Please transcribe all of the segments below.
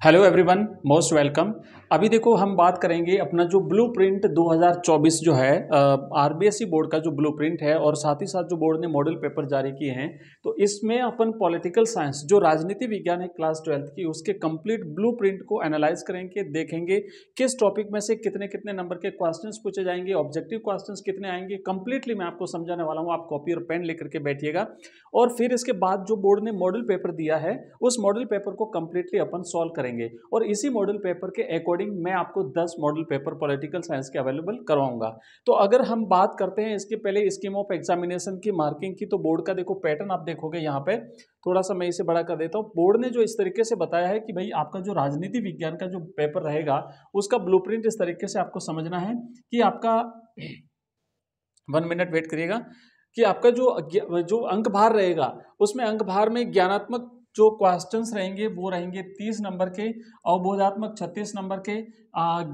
Hello everyone, most welcome. अभी देखो हम बात करेंगे अपना जो ब्लूप्रिंट 2024 जो है आरबीएसई बोर्ड का जो ब्लूप्रिंट है और साथ ही साथ जो बोर्ड ने मॉडल पेपर जारी किए हैं, तो इसमें अपन पॉलिटिकल साइंस जो राजनीति विज्ञान है क्लास 12th की उसके कंप्लीट ब्लूप्रिंट को एनालाइज करेंगे, देखेंगे किस टॉपिक में से कितने कितने नंबर के क्वेश्चंस पूछे जाएंगे, ऑब्जेक्टिव क्वेश्चंस कितने आएंगे, कंप्लीटली मैं आपको समझाने वाला हूँ। आप कॉपी और पेन लेकर के बैठिएगा और फिर इसके बाद जो बोर्ड ने मॉडल पेपर दिया है उस मॉडल पेपर को कंप्लीटली अपन सॉल्व करेंगे और इसी मॉडल पेपर के अकॉर्डिंग मैं आपको 10 मॉडल पेपर पॉलिटिकल साइंस के अवेलेबल करवाऊंगा। तो अगर हम बात करते हैं इसके पहले स्कीम ऑफ एग्जामिनेशन की मार्किंग की, तो बोर्ड का देखो पैटर्न आप देखोगे यहाँ पे, थोड़ा सा मैं इसे बड़ा कर देता हूँ। बोर्ड ने जो इस तरीके से बताया है कि भाई आपका जो राजनीति विज्ञान का जो पेपर रहेगा उसका ब्लूप्रिंट इस तरीके से आपको समझना है कि आपका 1 मिनट वेट करिएगा कि आपका जो अंक भार रहेगा उसमें अंक भार में ज्ञानात्मक जो क्वेश्चंस रहेंगे वो रहेंगे 30 नंबर के, अवबोधात्मक 36 नंबर के,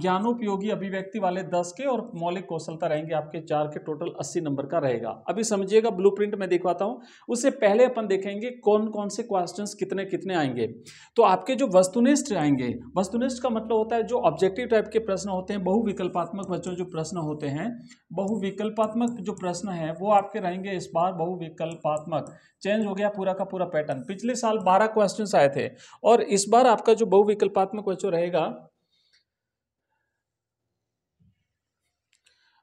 ज्ञानोपयोगी अभिव्यक्ति वाले 10 के और मौलिक कौशलता रहेंगे आपके 4 के, टोटल 80 नंबर का रहेगा। अभी समझिएगा ब्लूप्रिंट में दिखवाता हूं, उससे पहले अपन देखेंगे कौन कौन से क्वेश्चंस कितने कितने आएंगे। तो आपके जो वस्तुनिष्ठ आएंगे, वस्तुनिष्ठ का मतलब होता है जो ऑब्जेक्टिव टाइप के प्रश्न होते हैं, बहुविकल्पात्मक बच्चों जो प्रश्न होते हैं, बहुविकल्पात्मक जो प्रश्न है वो आपके रहेंगे इस बार बहुविकल्पात्मक। चेंज हो गया पूरा का पूरा पैटर्न, पिछले साल 12 क्वेश्चंस आए थे और इस बार आपका जो बहुविकल्पात्मक बच्चों रहेगा,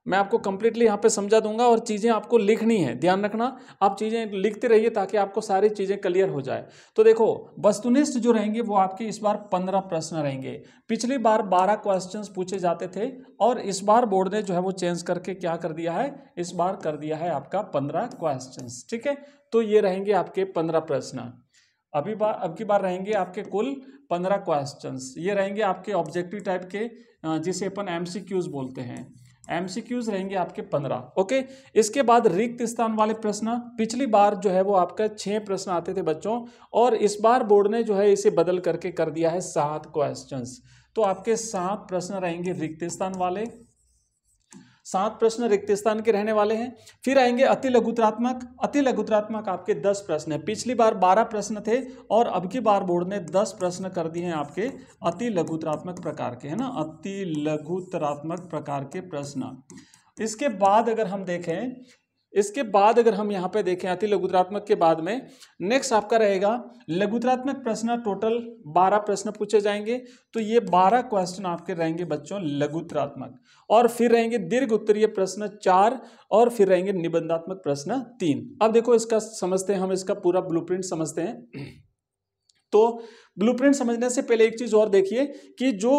मैं आपको कंप्लीटली यहाँ पे समझा दूंगा और चीज़ें आपको लिखनी है, ध्यान रखना आप चीज़ें लिखते रहिए ताकि आपको सारी चीज़ें क्लियर हो जाए। तो देखो वस्तुनिष्ठ जो रहेंगे वो आपके इस बार 15 प्रश्न रहेंगे। पिछली बार 12 क्वेश्चंस पूछे जाते थे और इस बार बोर्ड ने जो है वो चेंज करके क्या कर दिया है, इस बार कर दिया है आपका 15 क्वेश्चंस। ठीक है, तो ये रहेंगे आपके 15 प्रश्न। अब की बार रहेंगे आपके कुल 15 क्वेश्चंस। ये रहेंगे आपके ऑब्जेक्टिव टाइप के, जिसे अपन एमसीक्यूज बोलते हैं। एमसीक्यूज रहेंगे आपके 15। ओके, इसके बाद रिक्त स्थान वाले प्रश्न, पिछली बार जो है वो आपका 6 प्रश्न आते थे बच्चों और इस बार बोर्ड ने जो है इसे बदल करके कर दिया है 7 क्वेश्चंस। तो आपके 7 प्रश्न रहेंगे रिक्त स्थान वाले, 7 प्रश्न रिक्त स्थान के रहने वाले हैं। फिर आएंगे अति लघुत्रात्मक। अति लघुत्रात्मक आपके 10 प्रश्न है, पिछली बार 12 प्रश्न थे और अब की बार बोर्ड ने 10 प्रश्न कर दिए हैं आपके अति लघुत्रात्मक प्रकार के, है ना, अति लघुत्रात्मक प्रकार के प्रश्न। इसके बाद अगर हम देखें, यहाँ पे देखें अति लघुत्रात्मक के बाद में नेक्स्ट आपका रहेगा लघुत्रात्मक प्रश्न। टोटल 12 प्रश्न पूछे जाएंगे, तो ये 12 क्वेश्चन आपके रहेंगे बच्चों लघुत्रात्मक। और फिर रहेंगे दीर्घ उत्तरीय प्रश्न 4 और फिर रहेंगे निबंधात्मक प्रश्न 3। अब देखो इसका समझते हैं, हम इसका पूरा ब्लूप्रिंट समझते हैं। तो ब्लूप्रिंट समझने से पहले एक चीज और देखिए कि जो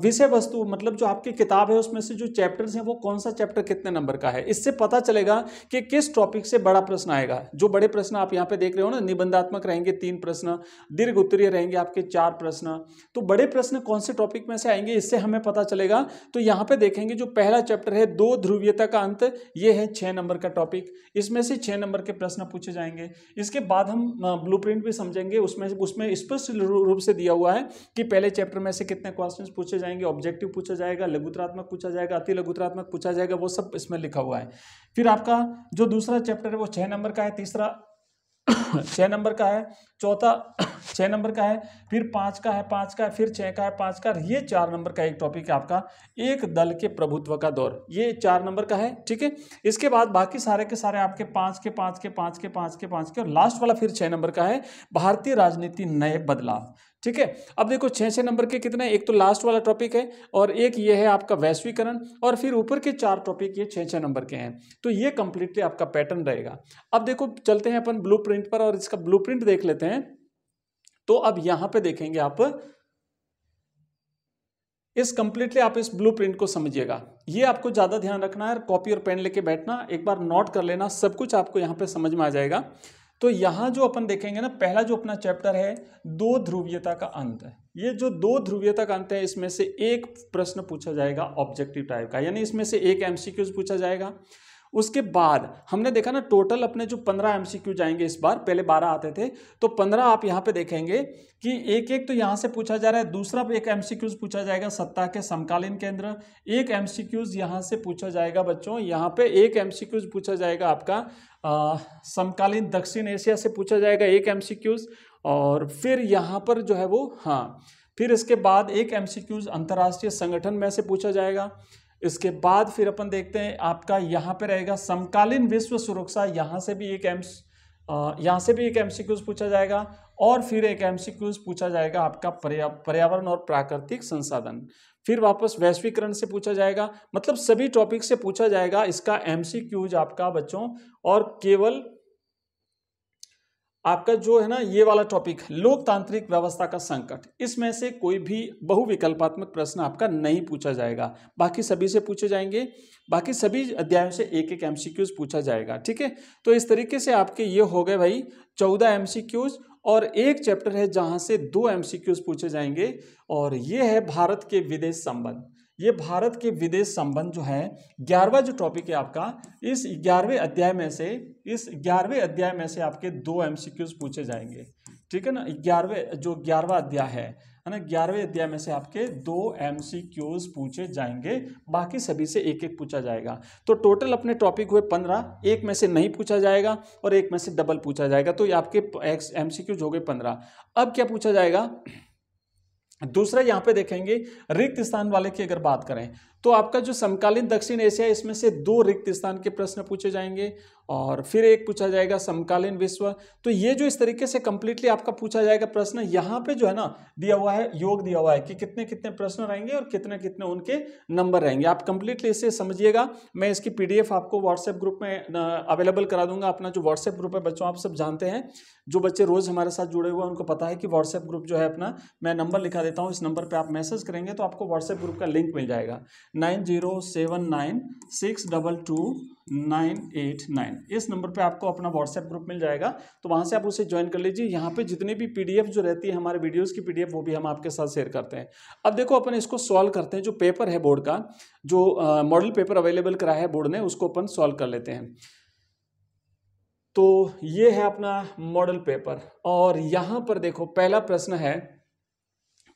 विषय वस्तु मतलब जो आपकी किताब है उसमें से जो चैप्टर्स हैं वो कौन सा चैप्टर कितने नंबर का है, इससे पता चलेगा कि किस टॉपिक से बड़ा प्रश्न आएगा। जो बड़े प्रश्न आप यहाँ पे देख रहे हो ना, निबंधात्मक रहेंगे 3 प्रश्न, दीर्घ उत्तरीय रहेंगे आपके 4 प्रश्न। तो बड़े प्रश्न कौन से टॉपिक में से आएंगे इससे हमें पता चलेगा। तो यहाँ पे देखेंगे जो पहला चैप्टर है 2 ध्रुवीयता का अंत, ये है 6 नंबर का टॉपिक, इसमें से 6 नंबर के प्रश्न पूछे जाएंगे। इसके बाद हम ब्लूप्रिंट भी समझेंगे, उसमें स्पष्ट रूप से दिया हुआ है कि पहले चैप्टर में से कितने क्वेश्चंस पूछे जाएंगे, ऑब्जेक्टिव पूछा जाएगा, लघुत्रात्मक पूछा जाएगा, अति लघुत्रात्मक पूछा जाएगा, वो सब इसमें लिखा हुआ है। फिर आपका जो दूसरा चैप्टर है वो 6 नंबर का है, तीसरा 6 नंबर का है, चौथा 6 नंबर का है, फिर 5 का है, 5 का है, फिर 6 का है, 5 का, ये 4 नंबर का एक टॉपिक है आपका एक दल के प्रभुत्व का दौर, ये 4 नंबर का है। ठीक है, इसके बाद बाकी सारे के सारे आपके 5 के 5 के 5 के 5 के 5 के और लास्ट वाला फिर 6 नंबर का है भारतीय राजनीति नए बदलाव। ठीक है, अब देखो 6 नंबर के कितने, एक तो लास्ट वाला टॉपिक है और एक ये है आपका वैश्वीकरण और फिर ऊपर के 4 टॉपिक ये 6 नंबर के हैं। तो ये कंप्लीटली आपका पैटर्न रहेगा। अब देखो चलते हैं अपन ब्लूप्रिंट पर और इसका ब्लूप्रिंट देख लेते हैं। तो अब यहां पे देखेंगे आप इस ब्लूप्रिंट को समझिएगा। ये आपको ज्यादा ध्यान रखना है, कॉपी और पेन लेके बैठना, एक बार नोट कर लेना, सब कुछ आपको यहां पे समझ में आ जाएगा। तो यहां जो अपन देखेंगे ना, पहला जो अपना चैप्टर है 2 ध्रुवीयता का अंत है। ये जो 2 ध्रुवीयता का अंत है इसमें से एक प्रश्न पूछा जाएगा ऑब्जेक्टिव टाइप का, यानी इसमें से एक एमसीक्यूज पूछा जाएगा। उसके बाद हमने देखा ना टोटल अपने जो 15 एमसीक्यू जाएंगे इस बार, पहले 12 आते थे, तो 15 आप यहाँ पे देखेंगे कि एक एक तो यहाँ से पूछा जा रहा है। दूसरा एक एमसीक्यूज पूछा जाएगा सत्ता के समकालीन केंद्र, एक एमसीक्यूज यहाँ से पूछा जाएगा बच्चों, यहाँ पे एक एमसीक्यूज पूछा जाएगा आपका समकालीन दक्षिण एशिया से पूछा जाएगा एक एमसीक्यूज, और फिर यहाँ पर जो है वो फिर इसके बाद एक एमसीक्यूज अंतर्राष्ट्रीय संगठन में से पूछा जाएगा। इसके बाद फिर अपन देखते हैं आपका यहाँ पे रहेगा समकालीन विश्व सुरक्षा, यहाँ से भी एक एमसीक्यूज पूछा जाएगा। और फिर एक एमसीक्यूज पूछा जाएगा आपका पर्यावरण और प्राकृतिक संसाधन। फिर वापस वैश्वीकरण से पूछा जाएगा। मतलब सभी टॉपिक से पूछा जाएगा इसका एमसीक्यूज आपका बच्चों। और केवल आपका जो है ना ये वाला टॉपिक लोकतांत्रिक व्यवस्था का संकट, इसमें से कोई भी बहुविकल्पात्मक प्रश्न आपका नहीं पूछा जाएगा, बाकी सभी से पूछे जाएंगे। बाकी सभी अध्यायों से एक एक एमसीक्यूज पूछा जाएगा। ठीक है, तो इस तरीके से आपके ये हो गए भाई 14 एमसीक्यूज, और एक चैप्टर है जहां से 2 एमसीक्यूज पूछे जाएंगे, और ये है भारत के विदेश संबंध। ये भारत के विदेश संबंध जो है 11वां जो टॉपिक है आपका, इस 11वें अध्याय में से आपके 2 एमसीक्यूज पूछे जाएंगे। ठीक है ना, 11वां अध्याय है ना, 11वें अध्याय में से आपके 2 एमसीक्यूज पूछे जाएंगे, बाकी सभी से एक एक पूछा जाएगा। तो टोटल अपने टॉपिक हुए 15, एक में से नहीं पूछा जाएगा और एक में से डबल पूछा जाएगा, तो ये आपके एमसीक्यूज हो गए 15। अब क्या पूछा जाएगा, दूसरा यहाँ पे देखेंगे रिक्त स्थान वाले की अगर बात करें तो आपका जो समकालीन दक्षिण एशिया, इसमें से 2 रिक्त स्थान के प्रश्न पूछे जाएंगे, और फिर एक पूछा जाएगा समकालीन विश्व। तो ये जो इस तरीके से कंप्लीटली आपका पूछा जाएगा प्रश्न, यहाँ पे जो है ना दिया हुआ है, योग दिया हुआ है कि कितने कितने प्रश्न रहेंगे और कितने कितने उनके नंबर रहेंगे। आप कंप्लीटली इसे समझिएगा। मैं इसकी पीडीएफ आपको व्हाट्सएप ग्रुप में अवेलेबल करा दूंगा। अपना जो व्हाट्सएप ग्रुप है बच्चों, आप सब जानते हैं, जो बच्चे रोज हमारे साथ जुड़े हुए हैं उनको पता है कि व्हाट्सएप ग्रुप जो है अपना, मैं नंबर लिखा देता हूँ, इस नंबर पर आप मैसेज करेंगे तो आपको व्हाट्सएप ग्रुप का लिंक मिल जाएगा 9079622989। इस नंबर पे आपको अपना व्हाट्सएप ग्रुप मिल जाएगा, तो वहां से आप उसे ज्वाइन कर लीजिए। यहाँ पे जितने भी पीडीएफ जो रहती है हमारे वीडियोस की पीडीएफ, वो भी हम आपके साथ शेयर करते हैं। अब देखो अपन इसको सॉल्व करते हैं। जो पेपर है बोर्ड का, जो मॉडल पेपर अवेलेबल कराया है बोर्ड ने, उसको अपन सॉल्व कर लेते हैं। तो ये है अपना मॉडल पेपर, और यहां पर देखो पहला प्रश्न है।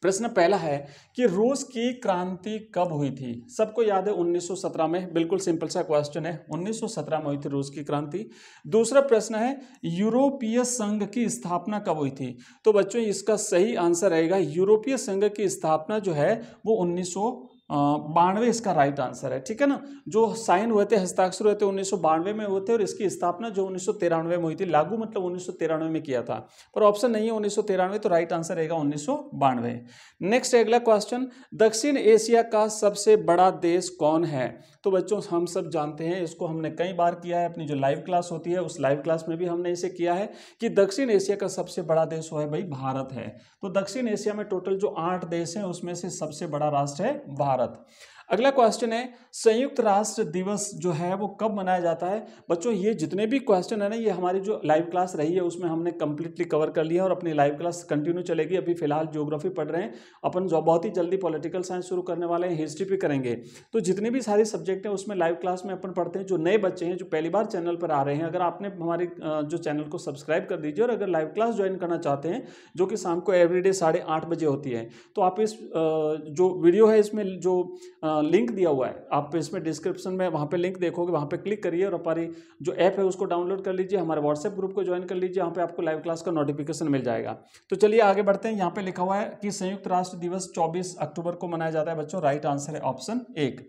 प्रश्न पहला है कि रूस की क्रांति कब हुई थी। सबको याद है 1917 में, बिल्कुल सिंपल सा क्वेश्चन है, 1917 में हुई थी रूस की क्रांति। दूसरा प्रश्न है यूरोपीय संघ की स्थापना कब हुई थी। तो बच्चों इसका सही आंसर रहेगा यूरोपीय संघ की स्थापना जो है वो 1992 इसका राइट आंसर है। ठीक है ना, जो साइन हुए थे, हस्ताक्षर हुए थे 1992 में हुए थे, और इसकी स्थापना जो 1993 में हुई थी, लागू मतलब 1993 में किया था, पर ऑप्शन नहीं है 1993, तो राइट आंसर रहेगा 1992। नेक्स्ट अगला क्वेश्चन, दक्षिण एशिया का सबसे बड़ा देश कौन है। तो बच्चों हम सब जानते हैं, इसको हमने कई बार किया है, अपनी जो लाइव क्लास होती है उस लाइव क्लास में भी हमने इसे किया है कि दक्षिण एशिया का सबसे बड़ा देश है भाई भारत है। तो दक्षिण एशिया में टोटल जो 8 देश हैं उसमें से सबसे बड़ा राष्ट्र है भारत। अगला क्वेश्चन है संयुक्त राष्ट्र दिवस जो है वो कब मनाया जाता है। बच्चों ये जितने भी क्वेश्चन है ना, ये हमारी जो लाइव क्लास रही है उसमें हमने कंप्लीटली कवर कर लिया, और अपनी लाइव क्लास कंटिन्यू चलेगी। अभी फिलहाल ज्योग्राफी पढ़ रहे हैं अपन, जो बहुत ही जल्दी पॉलिटिकल साइंस शुरू करने वाले हैं, हिस्ट्री भी करेंगे। तो जितने भी सारे सब्जेक्ट हैं उसमें लाइव क्लास में अपन पढ़ते हैं। जो नए बच्चे हैं जो पहली बार चैनल पर आ रहे हैं, अगर आपने हमारे जो चैनल को सब्सक्राइब कर दीजिए, और अगर लाइव क्लास ज्वाइन करना चाहते हैं जो कि शाम को एवरीडे 8:30 बजे होती है, तो आप इस जो वीडियो है इसमें जो लिंक दिया हुआ है, आप इसमें डिस्क्रिप्शन में वहाँ पे लिंक देखोगे, वहाँ पे क्लिक करिए और हमारी जो ऐप है उसको डाउनलोड कर लीजिए, हमारे व्हाट्सएप ग्रुप को ज्वाइन कर लीजिए, यहाँ पे आपको लाइव क्लास का नोटिफिकेशन मिल जाएगा। तो चलिए आगे बढ़ते हैं। यहाँ पे लिखा हुआ है कि संयुक्त राष्ट्र दिवस 24 अक्टूबर को मनाया जाता है बच्चों, राइट आंसर है ऑप्शन 1।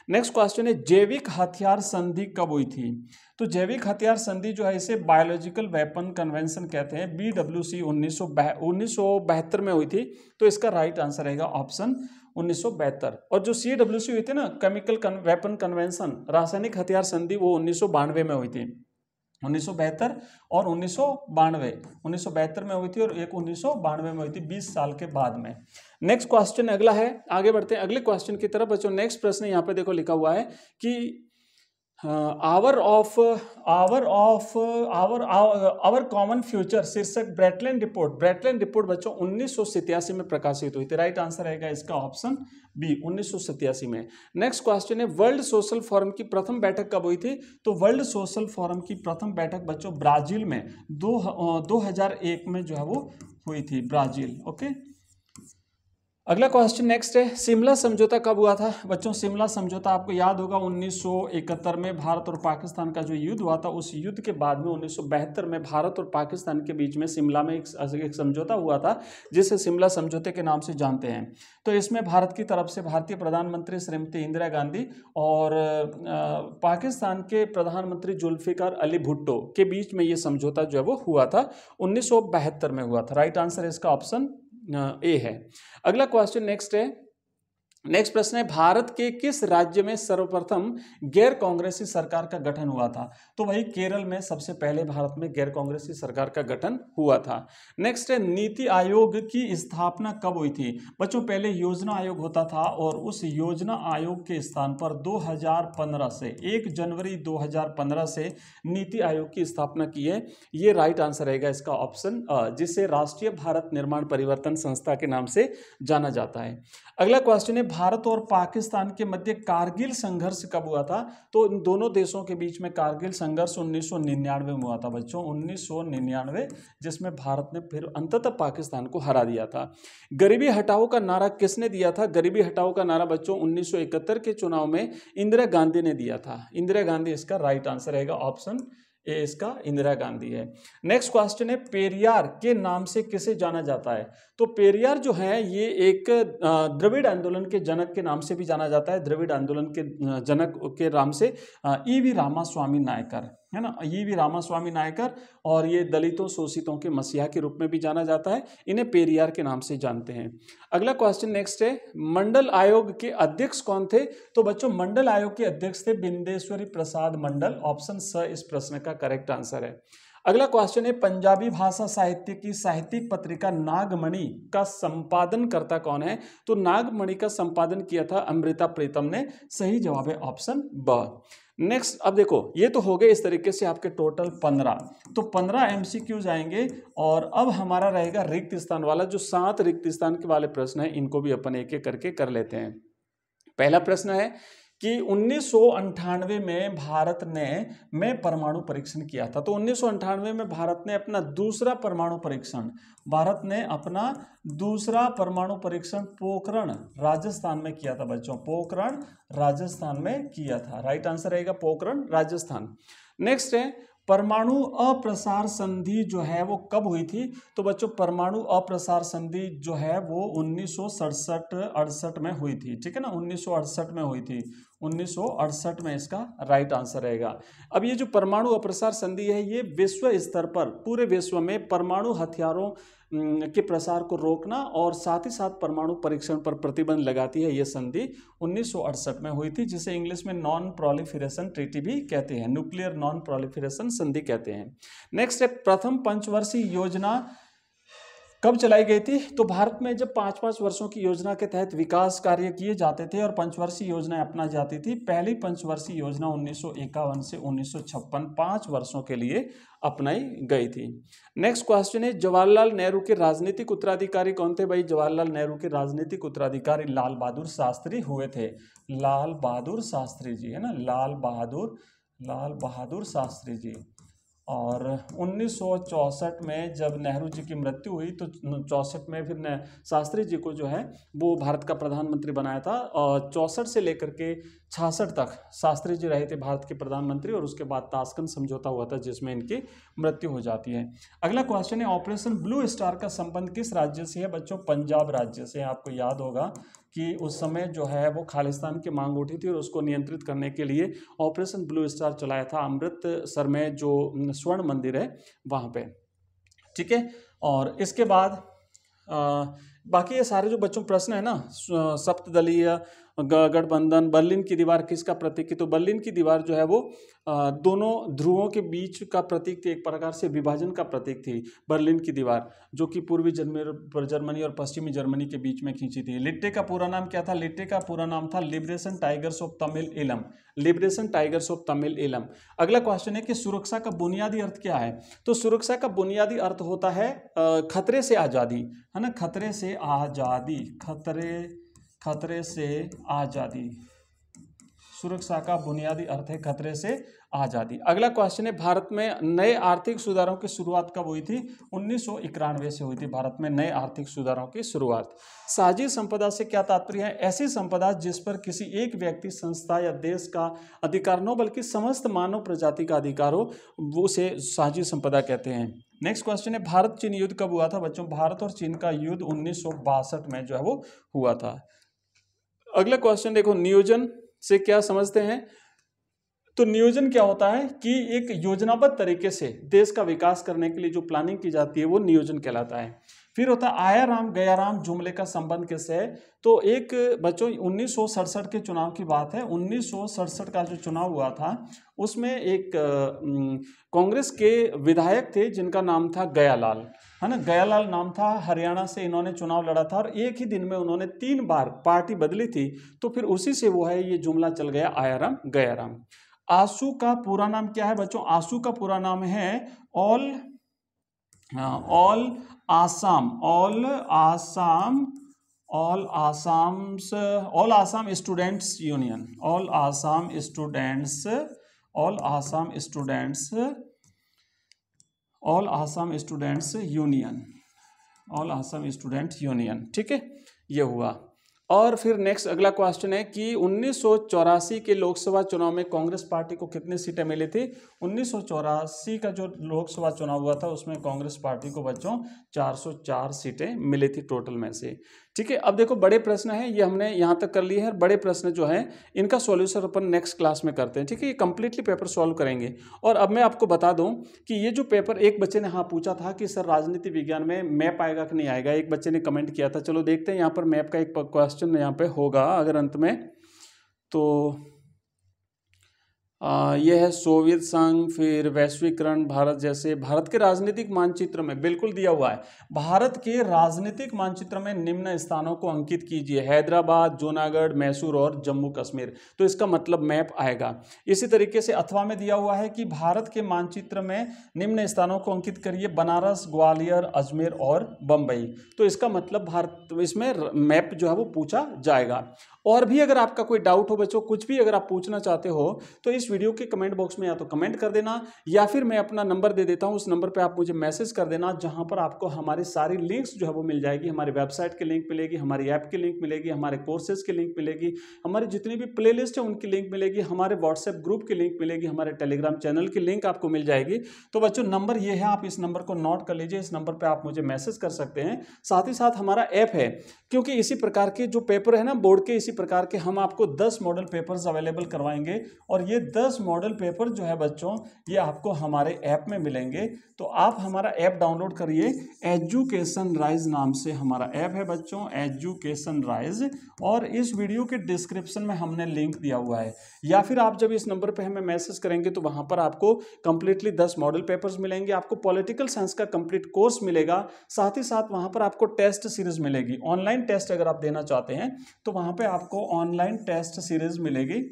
नेक्स्ट क्वेश्चन है जैविक हथियार संधि कब हुई थी। तो जैविक हथियार संधि जो है इसे बायोलॉजिकल वेपन कन्वेंशन कहते हैं, BWC 1972 में हुई थी। तो इसका राइट आंसर रहेगा ऑप्शन 1972। और जो CWC हुई थी ना, केमिकल वेपन कन्वेंशन, रासायनिक हथियार संधि, वो 1992 में हुई थी। 1972 और 1972 में हुई थी, और एक 1992 में हुई थी, 20 साल के बाद में। नेक्स्ट क्वेश्चन अगला है, आगे बढ़ते हैं अगले क्वेश्चन की तरफ बच्चों। नेक्स्ट प्रश्न यहाँ पे देखो लिखा हुआ है कि आवर कॉमन फ्यूचर शीर्षक ब्रेटलैंड रिपोर्ट बच्चों 1987 में प्रकाशित हुई थी। राइट आंसर रहेगा इसका ऑप्शन बी, 1987 में। नेक्स्ट क्वेश्चन है वर्ल्ड सोशल फोरम की प्रथम बैठक कब हुई थी। तो वर्ल्ड सोशल फोरम की प्रथम बैठक बच्चों ब्राजील में 2001 में जो है वो हुई थी, ब्राजील। ओके, अगला क्वेश्चन नेक्स्ट है, शिमला समझौता कब हुआ था? बच्चों शिमला समझौता आपको याद होगा 1971 में भारत और पाकिस्तान का जो युद्ध हुआ था, उस युद्ध के बाद में 1972 में भारत और पाकिस्तान के बीच में शिमला में एक समझौता हुआ था, जिसे शिमला समझौते के नाम से जानते हैं। तो इसमें भारत की तरफ से भारतीय प्रधानमंत्री श्रीमती इंदिरा गांधी और पाकिस्तान के प्रधानमंत्री जुल्फिकार अली भुट्टो के बीच में ये समझौता जो है वो हुआ था, 1972 में हुआ था। राइट आंसर इसका ऑप्शन ए है। अगला क्वेश्चन नेक्स्ट प्रश्न है, भारत के किस राज्य में सर्वप्रथम गैर कांग्रेसी सरकार का गठन हुआ था? तो वही केरल में सबसे पहले भारत में गैर कांग्रेसी सरकार का गठन हुआ था। नेक्स्ट है, नीति आयोग की स्थापना कब हुई थी? बच्चों पहले योजना आयोग होता था और उस योजना आयोग के स्थान पर 2015 से 1 जनवरी 2015 से नीति आयोग की स्थापना की है। ये राइट आंसर रहेगा इसका ऑप्शन, जिसे राष्ट्रीय भारत निर्माण परिवर्तन संस्था के नाम से जाना जाता है। अगला क्वेश्चन है, भारत और पाकिस्तान के मध्य कारगिल संघर्ष कब हुआ था? तो इन दोनों देशों के बीच में कारगिल संघर्ष 1999 में हुआ था बच्चों, 1999, जिसमें भारत ने फिर अंततः पाकिस्तान को हरा दिया था। गरीबी हटाओ का नारा किसने दिया था? गरीबी हटाओ का नारा बच्चों 1971 के चुनाव में इंदिरा गांधी ने दिया था। इंदिरा गांधी इसका राइट आंसर रहेगा, ऑप्शन ए इसका इंदिरा गांधी है। नेक्स्ट क्वेश्चन है, पेरियार के नाम से किसे जाना जाता है? तो पेरियार जो है ये एक द्रविड़ आंदोलन के जनक के नाम से भी जाना जाता है। द्रविड़ आंदोलन के जनक के नाम से ईवी रामास्वामी नायकर, है ना, ईवी रामास्वामी नायकर, और ये दलितों शोषितों के मसीहा के रूप में भी जाना जाता है। इन्हें पेरियार के नाम से जानते हैं। अगला क्वेश्चन नेक्स्ट है, मंडल आयोग के अध्यक्ष कौन थे? तो बच्चों मंडल आयोग के अध्यक्ष थे बिंदेश्वरी प्रसाद मंडल, ऑप्शन स इस प्रश्न का करेक्ट आंसर है। अगला क्वेश्चन है, पंजाबी भाषा साहित्य की साहित्यिक पत्रिका नागमणि का संपादन करता कौन है? तो नागमणि का संपादन किया था अमृता प्रीतम ने। सही जवाब है ऑप्शन ब। नेक्स्ट, अब देखो ये तो हो गए इस तरीके से आपके टोटल 15, तो 15 MCQs आएंगे, और अब हमारा रहेगा रिक्त स्थान वाला। जो 7 रिक्त स्थान के वाले प्रश्न है इनको भी अपन एक एक करके कर लेते हैं। पहला प्रश्न है कि 1998 में भारत ने परमाणु परीक्षण किया था। तो 1998 में भारत ने अपना दूसरा परमाणु परीक्षण पोखरण राजस्थान में किया था बच्चों, पोखरण राजस्थान में किया था। राइट आंसर रहेगा पोखरण राजस्थान। नेक्स्ट है, परमाणु अप्रसार संधि जो है वो कब हुई थी? तो बच्चों परमाणु अप्रसार संधि जो है वो 1967-68 में हुई थी, ठीक है ना, 1968 में हुई थी, 1968 में इसका राइट आंसर रहेगा। अब ये जो परमाणु अप्रसार संधि है ये विश्व स्तर पर पूरे विश्व में परमाणु हथियारों के प्रसार को रोकना और साथ ही साथ परमाणु परीक्षण पर प्रतिबंध लगाती है। ये संधि 1968 में हुई थी, जिसे इंग्लिश में नॉन प्रोलिफरेशन ट्रीटी भी कहते हैं, न्यूक्लियर नॉन प्रोलिफरेशन संधि कहते हैं। नेक्स्ट है, प्रथम पंचवर्षीय योजना कब चलाई गई थी? तो भारत में जब 5-5 वर्षों की योजना के तहत विकास कार्य किए जाते थे और पंचवर्षीय योजनाएं अपना जाती थी। पहली पंचवर्षीय योजना 1951 से 1956 5 वर्षों के लिए अपनाई गई थी। नेक्स्ट क्वेश्चन है, जवाहरलाल नेहरू के राजनीतिक उत्तराधिकारी कौन थे? भाई जवाहरलाल नेहरू के राजनीतिक उत्तराधिकारी लाल बहादुर शास्त्री हुए थे। लाल बहादुर शास्त्री जी, है ना, लाल बहादुर शास्त्री जी। और 1964 में जब नेहरू जी की मृत्यु हुई तो 64 में फिर शास्त्री जी को जो है वो भारत का प्रधानमंत्री बनाया था, और 64 से लेकर के 66 तक शास्त्री जी रहे थे भारत के प्रधानमंत्री, और उसके बाद ताशकंद समझौता हुआ था जिसमें इनकी मृत्यु हो जाती है। अगला क्वेश्चन है, ऑपरेशन ब्लू स्टार का संबंध किस राज्य से है? बच्चों पंजाब राज्य से। आपको याद होगा कि उस समय जो है वो खालिस्तान की मांग उठी थी और उसको नियंत्रित करने के लिए ऑपरेशन ब्लू स्टार चलाया था अमृतसर में जो स्वर्ण मंदिर है वहाँ पे, ठीक है। और इसके बाद बाकी ये सारे जो बच्चों प्रश्न है ना, सप्तदलीय गठबंधन, बर्लिन की दीवार किसका प्रतीक है? तो बर्लिन की दीवार जो है वो दोनों ध्रुवों के बीच का प्रतीक थी, एक प्रकार से विभाजन का प्रतीक थी बर्लिन की दीवार, जो कि पूर्वी जर्मनी और पश्चिमी जर्मनी के बीच में खींची थी। लिट्टे का पूरा नाम क्या था? लिट्टे का पूरा नाम था liberation tigers of Tamil Eelam, liberation tigers of Tamil Eelam. अगला क्वेश्चन है कि सुरक्षा का बुनियादी अर्थ क्या है? तो सुरक्षा का बुनियादी अर्थ होता है खतरे से आज़ादी, है ना, खतरे से आज़ादी, खतरे से आज़ादी। सुरक्षा का बुनियादी अर्थ है खतरे से आज़ादी। अगला क्वेश्चन है, भारत में नए आर्थिक सुधारों की शुरुआत कब हुई थी? 1991 से हुई थी भारत में नए आर्थिक सुधारों की शुरुआत। साझी संपदा से क्या तात्पर्य है? ऐसी संपदा जिस पर किसी एक व्यक्ति, संस्था या देश का अधिकार न हो बल्कि समस्त मानव प्रजाति का अधिकार हो, वो उसे साझी संपदा कहते हैं। नेक्स्ट क्वेश्चन है, भारत चीन युद्ध कब हुआ था? बच्चों, भारत और चीन का युद्ध 1962 में जो है वो हुआ था। अगला क्वेश्चन देखो, नियोजन से क्या समझते हैं? तो नियोजन क्या होता है कि एक योजनाबद्ध तरीके से देश का विकास करने के लिए जो प्लानिंग की जाती है वो नियोजन कहलाता है। फिर होता है आया राम गया राम जुमले का संबंध किससे है? तो एक बच्चों 1967 के चुनाव की बात है। 1967 का जो चुनाव हुआ था उसमें एक कांग्रेस के विधायक थे जिनका नाम था गयालाल, है ना, गयालाल नाम था। हरियाणा से इन्होंने चुनाव लड़ा था और एक ही दिन में उन्होंने 3 बार पार्टी बदली थी। तो फिर उसी से वो है ये जुमला चल गया, आया राम गया राम। आशू का पूरा नाम क्या है बच्चों? आशू का पूरा नाम है all Assam students union. All Assam student union, ठीक है, ये हुआ। और फिर नेक्स्ट अगला क्वेश्चन है कि 1984 के लोकसभा चुनाव में कांग्रेस पार्टी को कितनी सीटें मिली थी? 1984 का जो लोकसभा चुनाव हुआ था उसमें कांग्रेस पार्टी को बच्चों 404 सीटें मिली थी टोटल में से, ठीक है। अब देखो बड़े प्रश्न हैं, ये हमने यहाँ तक कर लिए हैं। बड़े प्रश्न जो हैं इनका सॉल्यूशन अपन नेक्स्ट क्लास में करते हैं, ठीक है। ये कंप्लीटली पेपर सॉल्व करेंगे। और अब मैं आपको बता दूं कि ये जो पेपर, एक बच्चे ने पूछा था कि सर राजनीति विज्ञान में मैप आएगा कि नहीं आएगा, एक बच्चे ने कमेंट किया था। चलो देखते हैं यहाँ पर मैप का एक क्वेश्चन यहाँ पे होगा अगर अंत में। तो यह है सोवियत संघ, फिर वैश्वीकरण, भारत जैसे। भारत के राजनीतिक मानचित्र में बिल्कुल दिया हुआ है, भारत के राजनीतिक मानचित्र में निम्न स्थानों को अंकित कीजिए, हैदराबाद, जूनागढ़, मैसूर और जम्मू कश्मीर। तो इसका मतलब मैप आएगा। इसी तरीके से अथवा में दिया हुआ है कि भारत के मानचित्र में निम्न स्थानों को अंकित करिए, बनारस, ग्वालियर, अजमेर और बम्बई। तो इसका मतलब भारत, इसमें मैप जो है वो पूछा जाएगा। और भी अगर आपका कोई डाउट हो बच्चों, कुछ भी अगर आप पूछना चाहते हो तो इस वीडियो के कमेंट बॉक्स में या तो कमेंट कर देना या फिर मैं अपना नंबर दे देता हूं, उस नंबर पे आप मुझे मैसेज कर देना, जहां पर आपको हमारी सारी लिंक्स जो है वो मिल जाएगी। हमारी वेबसाइट की लिंक मिलेगी, हमारी ऐप की लिंक मिलेगी, हमारे कोर्सेज की लिंक मिलेगी, हमारी जितनी भी प्लेलिस्ट है उनकी लिंक मिलेगी, हमारे व्हाट्सएप ग्रुप की लिंक मिलेगी, हमारे टेलीग्राम चैनल की लिंक आपको मिल जाएगी। तो बच्चों नंबर ये है, आप इस नंबर को नोट कर लीजिए, इस नंबर पर आप मुझे मैसेज कर सकते हैं। साथ ही साथ हमारा ऐप है, क्योंकि इसी प्रकार के जो पेपर है ना बोर्ड के, इसी प्रकार के हम आपको 10 मॉडल पेपर्स अवेलेबल करवाएंगे और ये 10 मॉडल पेपर जो है बच्चों ये आपको हमारे ऐप में मिलेंगे। तो आप हमारा ऐप डाउनलोड करिए, एजुकेशन राइज नाम से हमारा ऐप है बच्चों, एजुकेशन राइज। और इस वीडियो के डिस्क्रिप्शन में हमने लिंक दिया हुआ है, या फिर आप जब इस नंबर पे हमें मैसेज करेंगे तो वहां पर आपको कंप्लीटली 10 मॉडल पेपर्स मिलेंगे, आपको पॉलिटिकल साइंस का कंप्लीट कोर्स मिलेगा, साथ ही साथ वहां पर आपको टेस्ट सीरीज मिलेगी। ऑनलाइन टेस्ट अगर आप देना चाहते हैं तो वहां पे आपको ऑनलाइन टेस्ट सीरीज मिलेगी,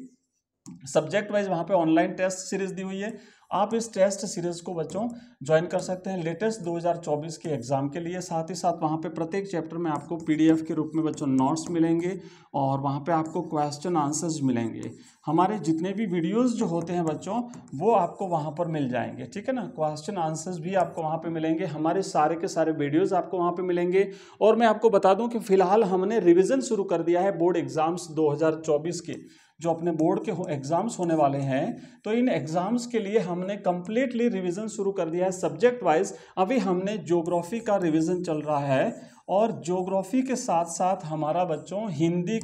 सब्जेक्ट वाइज वहां पे ऑनलाइन टेस्ट सीरीज दी हुई है। आप इस टेस्ट सीरीज को बच्चों ज्वाइन कर सकते हैं लेटेस्ट 2024 के एग्जाम के लिए। साथ ही साथ वहां पे प्रत्येक चैप्टर में आपको पीडीएफ के रूप में बच्चों नोट्स मिलेंगे और वहां पे आपको क्वेश्चन आंसर्स मिलेंगे। हमारे जितने भी वीडियोस जो होते हैं बच्चों वो आपको वहां पर मिल जाएंगे, ठीक है ना। क्वेश्चन आंसर्स भी आपको वहां पे मिलेंगे, हमारे सारे के सारे वीडियोस आपको वहां पे मिलेंगे। और मैं आपको बता दूं कि फिलहाल हमने रिवीजन शुरू कर दिया है बोर्ड एग्जाम्स 2024 के, जो अपने बोर्ड के एग्जाम्स होने वाले हैं। तो इन एग्जाम्स के लिए हमने कंप्लीटली रिवीजन शुरू कर दिया है सब्जेक्ट वाइज। अभी हमने ज्योग्राफी का रिवीजन चल रहा है और ज्योग्राफी के साथ साथ हमारा बच्चों हिंदी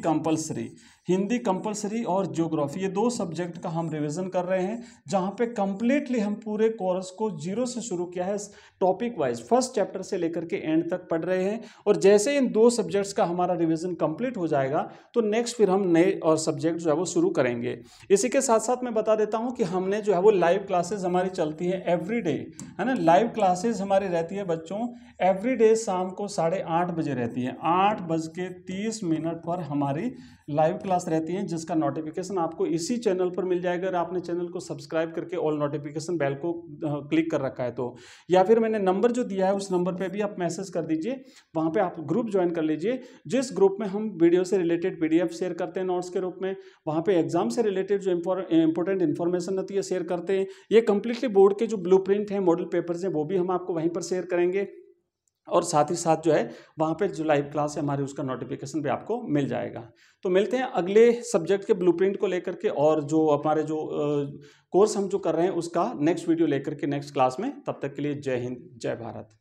कंपलसरी और ज्योग्राफी, ये 2 सब्जेक्ट का हम रिवीजन कर रहे हैं, जहां पे कंप्लीटली हम पूरे कोर्स को जीरो से शुरू किया है, टॉपिक वाइज फर्स्ट चैप्टर से लेकर के एंड तक पढ़ रहे हैं। और जैसे इन 2 सब्जेक्ट्स का हमारा रिवीजन कंप्लीट हो जाएगा तो नेक्स्ट फिर हम नए और सब्जेक्ट जो है वो शुरू करेंगे। इसी के साथ साथ मैं बता देता हूं कि हमने जो है वो लाइव क्लासेस हमारी चलती है एवरीडे, है ना। लाइव क्लासेस हमारी रहती है बच्चों एवरीडे शाम को 8:30 बजे रहती है। 8:30 पर हमारी लाइव क्लास क्लास रहती हैं जिसका नोटिफिकेशन आपको इसी चैनल पर मिल जाएगा। अगर आपने चैनल को सब्सक्राइब करके ऑल नोटिफिकेशन बेल को क्लिक कर रखा है तो, या फिर मैंने नंबर जो दिया है उस नंबर पे भी आप मैसेज कर दीजिए, वहाँ पे आप ग्रुप ज्वाइन कर लीजिए, जिस ग्रुप में हम वीडियो से रिलेटेड PDF शेयर करते हैं नोट्स के रूप में, वहाँ पे एग्जाम से रिलेटेड जो इंपॉर्टेंट इन्फॉर्मेशन होती है शेयर करते हैं। ये कंप्लीटली बोर्ड के जो ब्लूप्रिंट है, मॉडल पेपर्स हैं, वो भी हम आपको वहीं पर शेयर करेंगे, और साथ ही साथ जो है वहाँ पे जो लाइव क्लास है हमारी उसका नोटिफिकेशन भी आपको मिल जाएगा। तो मिलते हैं अगले सब्जेक्ट के ब्लूप्रिंट को लेकर के, और जो हमारे जो कोर्स हम जो कर रहे हैं उसका नेक्स्ट वीडियो लेकर के नेक्स्ट क्लास में। तब तक के लिए जय हिंद, जय भारत।